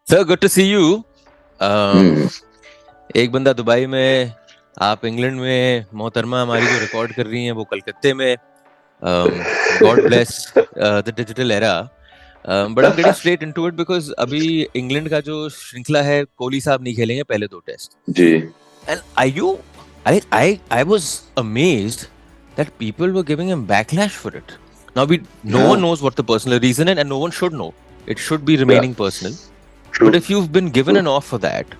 Sir good to see you. Hmm. एक बंदा Dubai में, आप इंग्लैंड में, मोहतरमा हमारी जो रिकॉर्ड कर रही हैं वो कलकत्ते में। God bless the digital era. But I am getting straight into it because अभी इंग्लैंड का जो श्रृंखला है, कोहली साहब नहीं खेलेंगे पहले 2 टेस्ट। जी। And I was amazed that people were giving him backlash for it. Now no one हाँ। knows what the personal reason is, and no one should know. It should be या remaining personal. True But if you've been given true. an off for that,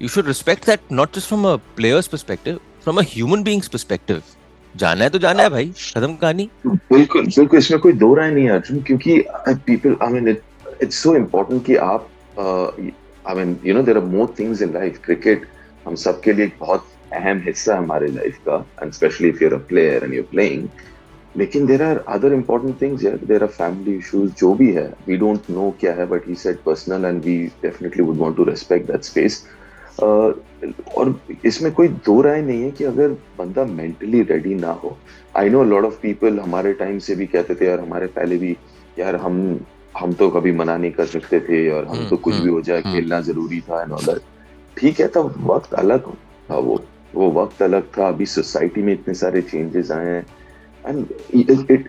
you should respect that, not just from a player's perspective, from a human being's perspective. जाना है तो जाना है भाई, खत्म कहानी। बिल्कुल बिल्कुल, इसमें कोई दो राय नहीं है अर्जुन, क्योंकि people I mean it's so important कि आप I mean there are more things in life. Cricket हम सबके लिए एक बहुत अहम हिस्सा है हमारे लाइफ का, and specially if you are a player and you are playing. लेकिन there are other important things यार, देयर आर फैमिली इश्यूज, जो भी है वी डोंट नो क्या है, but he said personal and we definitely would want to respect that space. और इसमें कोई दो राय नहीं है कि अगर बंदा मेंटली रेडी ना हो। I know lot of people हमारे टाइम से भी कहते थे यार, हमारे पहले भी, यार हम तो कभी मना नहीं कर सकते थे, और हम तो कुछ भी हो जाए खेलना जरूरी था एंड ऑल दैट। ठीक है, तब वक्त अलग था, वो वक्त अलग था। अभी सोसाइटी में इतने सारे चेंजेस आए हैं, एंड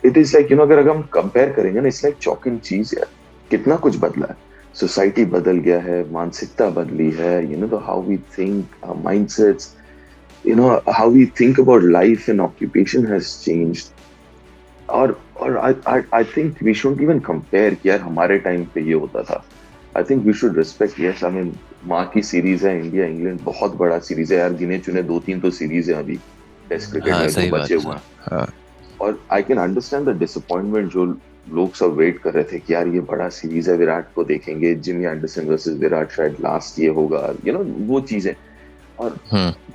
इट इज लाइक अगर हम कंपेयर करेंगे ना, इट्स लाइक चॉक एंड चीज यार। कितना कुछ बदला है, सोसाइटी बदल गया है, मानसिकता बदली है, how we think, mindsets, how we think about life and occupation has changed. और I think we shouldn't even compare कि यार हमारे टाइम पे ये होता था। I think we should respect, yes, I mean माँ की सीरीज है इंडिया इंग्लैंड, बहुत बड़ा सीरीज है यार, गिने चुने 2-3 तो सीरीज है अभी टेस्ट क्रिकेट में जो बचे हुए हैं। और I can understand the disappointment, जो लोग सब वेट कर रहे थे कि यार ये बड़ा सीरीज है, विराट को देखेंगे, जिमी एंडरसन वर्सेस विराट शायद लास्ट ये होगा, वो चीजें। और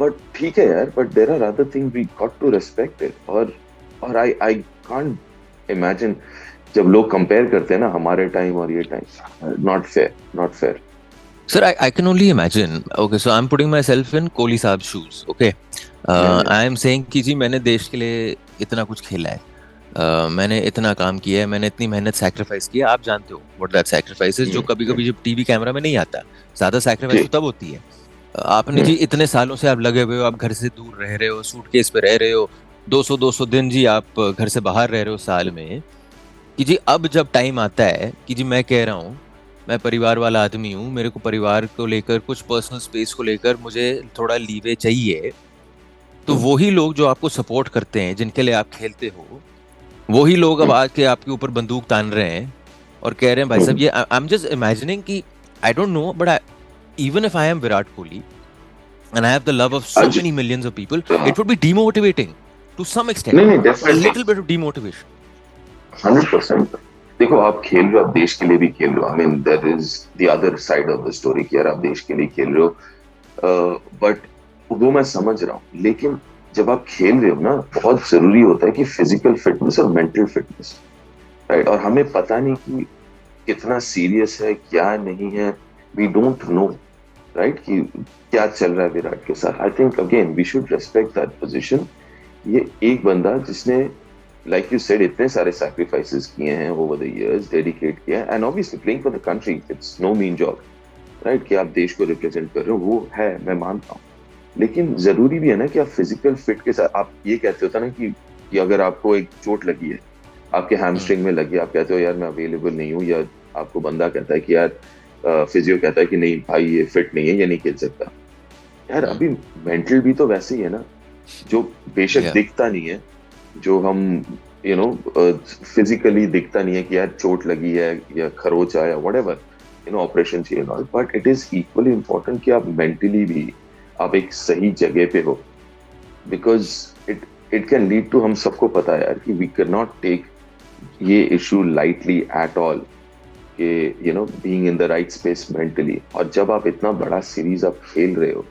बट ठीक है यार, but there are other thing we got to respect it. और आई कांट इमेजिन जब लोग कंपेयर करते हैं ना हमारे टाइम और ये time, not fair, not fair. Sir, I can only imagine. Okay, so I'm putting myself in Kohli साहब's shoes. Okay, I am saying कि जी मैंने देश के लिए इतना कुछ खेला है, मैंने इतना काम किया है, मैंने इतनी मेहनत सैक्रिफाइस किया है। आप जानते हो व्हाट दैट सैक्रिफाइस इज, जो कभी कभी जब टीवी कैमरा में नहीं आता। ज्यादा सैक्रिफाइस तो तब होती है। आपने जी इतने सालों से आप लगे हुए हो, आप घर से दूर रह रहे हो, सूटकेस पे रह रहे हो, 200 दिन जी आप घर से बाहर रह रहे हो साल में, कि जी अब जब टाइम आता है कि जी मैं कह रहा हूँ, मैं परिवार वाला आदमी हूँ, मेरे को परिवार को लेकर, कुछ पर्सनल स्पेस को लेकर मुझे थोड़ा लीवे चाहिए, तो वही लोग जो आपको सपोर्ट करते हैं, जिनके लिए आप खेलते हो, वही लोग अब आके आपके ऊपर बंदूक तान रहे हैं और कह रहे हैं भाई साहब ये, आई एम जस्ट इमेजिनिंग कि I don't know, but even if I am Virat Kohli and I have the love of so many millions of people, it would be demotivating to some extent. नहीं, a little bit of demotivation. 100%। देखो, आप खेल रहे हो, आप देश के लिए भी खेल रहे हो। I mean there is the other side of the story कि यार आप देश के लिए खेल रहे हो, बट वो मैं समझ रहा हूँ। लेकिन जब आप खेल रहे हो ना, बहुत जरूरी होता है कि फिजिकल फिटनेस और मेंटल फिटनेस, राइट। और हमें पता नहीं कि कितना सीरियस है, क्या नहीं है, वी डोंट नो, राइट, कि क्या चल रहा है विराट के साथ। I think again we should respect that position. ये एक बंदा जिसने, लाइक यू सेड, इतने सारे सैक्रिफाइसेस किए हैं ओवर द इयर्स, डेडिकेट किया है, and obviously playing for the country it's no mean job, right, कि आप देश को रिप्रेजेंट कर रहे हो, वो है, मैं मानता हूँ। लेकिन जरूरी भी है ना कि आप फिजिकल फिट के साथ, आप ये कहते होता ना कि अगर आपको एक चोट लगी है, आपके हैमस्ट्रिंग में लगी, आप कहते हो यार मैं अवेलेबल नहीं हूँ, या आपको बंदा कहता है कि यार फिजियो कहता है कि नहीं भाई ये फिट नहीं है, ये नहीं खेल सकता। यार अभी मेंटल भी तो वैसे ही है ना, जो बेशक दिखता नहीं है, जो हम फिजिकली दिखता नहीं है कि यार चोट लगी है या खरोच आया, व्हाटएवर ऑपरेशन चाहिए, but it is equally important कि आप मेंटली भी आप एक सही जगह पे हो, because it can lead to, हम सबको पता है यार कि वी कैन नॉट टेक ये इशू लाइटली एट ऑल, कि being in the right space mentally. और जब आप इतना बड़ा सीरीज आप खेल रहे हो,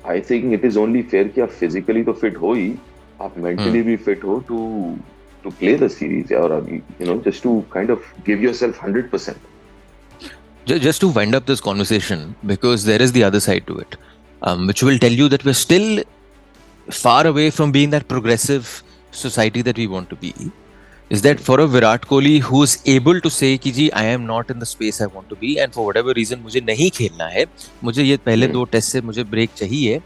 I think it is only fair कि आप फिजिकली तो फिट हो ही, आप मेंटली भी फिट हो टू प्ले द सीरीज, और just to kind of give yourself 100%. Just to wind up this conversation, because there is the other side to it, which will tell you that we're still far away from being that progressive society that we want to be. Is that for a Virat Kohli who's able to say कि जी I am not in the space I want to be and for whatever reason मुझे नहीं खेलना है, मुझे ये पहले 2 test से मुझे ब्रेक चाहिए,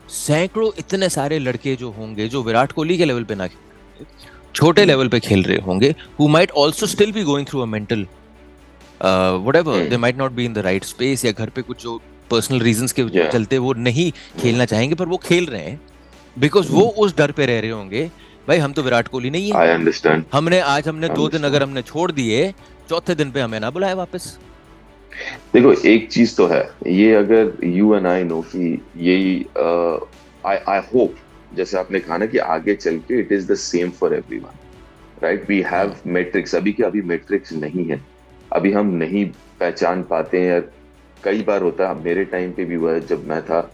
सैकड़ों इतने सारे लड़के जो होंगे जो विराट कोहली के लेवल पे ना खेल रहे, छोटे लेवल पे खेल रहे होंगे, who might also still be going through a mental whatever, they might not be in the right space या घर पे कुछ जो पर्सनल रीजंस के चलते वो नहीं खेलना चाहेंगे पर वो खेल रहे हैं बिकॉज वो उस डर पे रह रहे होंगे भाई हम तो विराट कोहली नहीं है। I understand. हमने 2 दिन अगर हमने छोड़ दिए, चौथे दिन पे हमें ना बुलाए वापस। देखो एक चीज तो है, ये अगर यू एंड आई नो कि यही आई होप जैसे आपने कहा ना कि आगे चल के it is the same for everyone, right? We have matrix, अभी के अभी मैट्रिक्स नहीं है, अभी हम नहीं पहचान पाते हैं। कई बार होता है, मेरे टाइम पे भी हुआ है जब मैं था,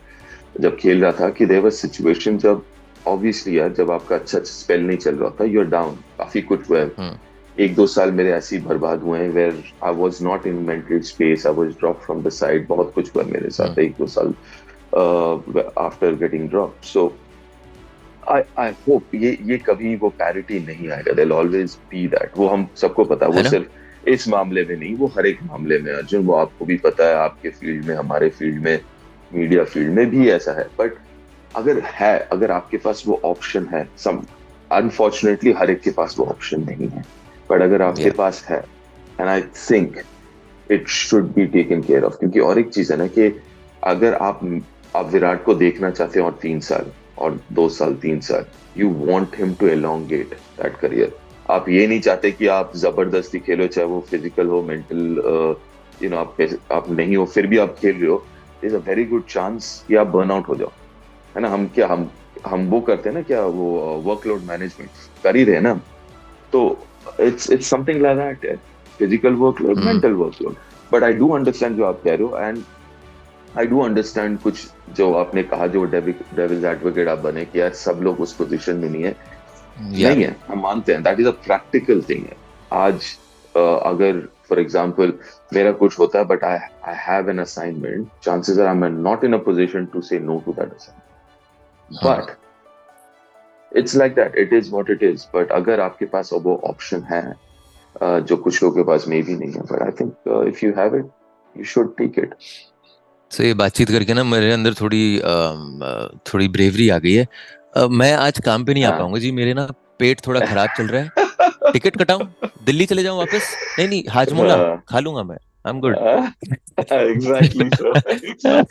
जब खेल रहा था कि देयर वाज सिचुएशन जब ऑब्वियसली यार जब आपका अच्छा स्पेल नहीं चल रहा था, यू आर डाउन, काफी कुछ हुआ है। 1-2 साल मेरे ऐसे ही बर्बाद हुए हैं where I was not in mental space, I was drop from the side, बहुत कुछ हुआ मेरे साथ 1-2 साल after getting drop. So I hope ये कभी वो पैरिटी नहीं आएगा, there will always be that, वो हम सबको पता है, वो सिर्फ इस मामले में नहीं, वो हर एक मामले में अर्जुन, वो आपको भी पता है, आपके फील्ड में, हमारे फील्ड में, मीडिया फील्ड में भी ऐसा है। बट अगर आपके पास वो ऑप्शन है, सम अनफॉर्चुनेटली हर एक के पास वो ऑप्शन नहीं है, बट अगर आपके पास है, and I think it should be taken care of. क्योंकि और एक चीज है ना कि अगर आप विराट को देखना चाहते हैं और 3 साल और 2 साल 3 साल, you want him to elongate that career. आप ये नहीं चाहते कि आप जबरदस्ती खेलो, चाहे वो फिजिकल हो, मेंटल यू नो आप नहीं हो, फिर भी आप खेल रहे हो, is a very good chance कि आप बर्न आउट हो जाओ, है ना? हम वो करते हैं ना, क्या वो वर्कलोड मैनेजमेंट कर ही रहे हैं ना, तो it's something like that, physical workload, mental workload. But I do understand जो आप कह रहे हो, एंड आई डू अंडरस्टैंड कुछ जो आपने कहा, जो डेविल्स एडवोकेट आप बने कि यार सब लोग उस पोजीशन में नहीं है, नहीं है, हम मानते हैं, that is a practical thing है। आज अगर फॉर एग्जांपल मेरा कुछ होता है but I have an assignment, chances are I am not in a position to say no to that assignment, but it's like that, it is what it is. But अगर आपके पास वो option है जो कुछ लोगों के पास मे भी नहीं है, but I think if you have it you should take it. तो ये बातचीत करके ना मेरे अंदर थोड़ी ब्रेवरी आ गई है। मैं आज काम पे नहीं आ पाऊंगा जी, मेरे ना पेट थोड़ा खराब चल रहा है। टिकट कटाऊं, दिल्ली चले जाऊं वापस? नहीं हाजमोला खा लूंगा मैं, I am good. Exactly sir.